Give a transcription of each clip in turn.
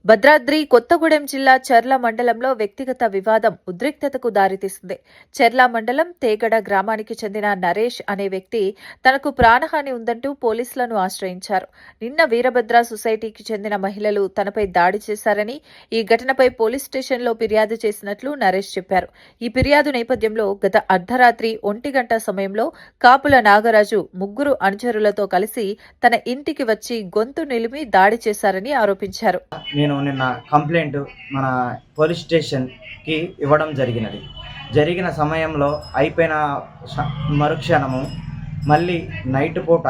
భద్రాద్రి కొత్తగూడెం జిల్లా చర్ల మండలంలో వ్యక్తిగత వివాదం ఉద్రిక్తతకు దారితీసింది. చర్ల మండలం తేగడ గ్రామానికి చెందిన నరేష్ అనే వ్యక్తి తనకు ప్రాణహాని ఉందంటూ పోలీసులను ఆశ్రయించారు. నిన్న వీరభద్ర సొసైటీకి చెందిన మహిళలు తనపై దాడి చేశారని, ఈ ఘటనపై పోలీస్ స్టేషన్లో ఫిర్యాదు చేసినట్లు నరేష్ చెప్పారు. ఈ ఫిర్యాదు నేపథ్యంలో గత అర్ధరాత్రి 1 గంట సమయంలో కాపుల నాగరాజు ముగ్గురు అనుచరులతో కలిసి తన ఇంటికి వచ్చి గొంతు నిలిమి దాడి చేశారని ఆరోపించారు. నేను నిన్న కంప్లైంట్ మన పోలీస్ స్టేషన్కి ఇవ్వడం జరిగిన సమయంలో అయిపోయిన మరుక్షణము మళ్ళీ నైట్ పూట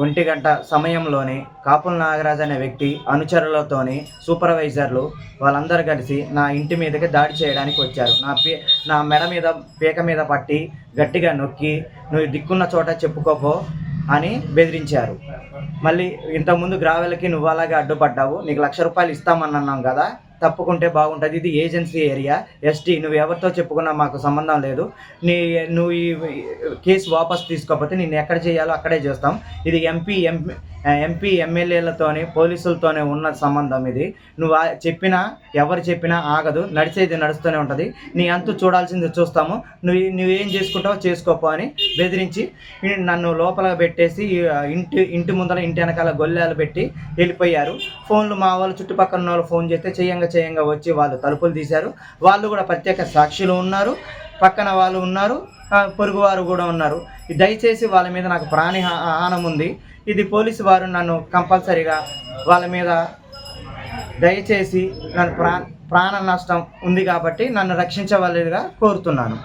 1 గంట సమయంలోనే కాపుల నాగరాజు అనే వ్యక్తి అనుచరులతోని సూపర్వైజర్లు వాళ్ళందరూ కలిసి నా ఇంటి మీదకి దాడి చేయడానికి వచ్చారు. నా మెడ మీద పీక మీద పట్టి గట్టిగా నొక్కి నువ్వు దిక్కున్న చోట చెప్పుకోపో అని బెదిరించారు. మళ్ళీ ఇంతకుముందు గ్రావెల్కి నువ్వు అలాగే అడ్డుపడ్డావు, నీకు ₹1,00,000 ఇస్తామన్నాం కదా, తప్పుకుంటే బాగుంటుంది, ఇది ఏజెన్సీ ఏరియా, ఎస్టీ, నువ్వు ఎవరితో చెప్పుకున్నా మాకు సంబంధం లేదు, నువ్వు ఈ కేసు వాపస్ తీసుకోకపోతే నిన్ను ఎక్కడ చేయాలో అక్కడే చేస్తాం, ఇది ఎంపీ ఎమ్మెల్యేలతోనే పోలీసులతోనే ఉన్న సంబంధం, ఇది నువ్వు ఎవరు చెప్పినా ఆగదు, నడిచేది నడుస్తూనే ఉంటుంది, నీ అంతు చూడాల్సింది చూస్తాము, నువ్వేం చేసుకుంటావో చేసుకోపో అని బెదిరించి నన్ను లోపల పెట్టేసి ఇంటి ముందర ఇంటి వెనకాల గొల్లాలు పెట్టి వెళ్ళిపోయారు. ఫోన్లు మా వాళ్ళు చుట్టుపక్కల ఉన్న వాళ్ళు ఫోన్ చేస్తే చేయంగా వచ్చి వాళ్ళు తలుపులు తీశారు. వాళ్ళు కూడా ప్రత్యేక సాక్షులు ఉన్నారు, పక్కన వాళ్ళు ఉన్నారు, పొరుగువారు కూడా ఉన్నారు. దయచేసి వాళ్ళ మీద నాకు ప్రాణహాని ఉంది, ఇది పోలీసు వారు నన్ను కంపల్సరీగా వాళ్ళ మీద దయచేసి నన్ను ప్రాణ నష్టం ఉంది కాబట్టి నన్ను రక్షించవలసిగా కోరుతున్నాను.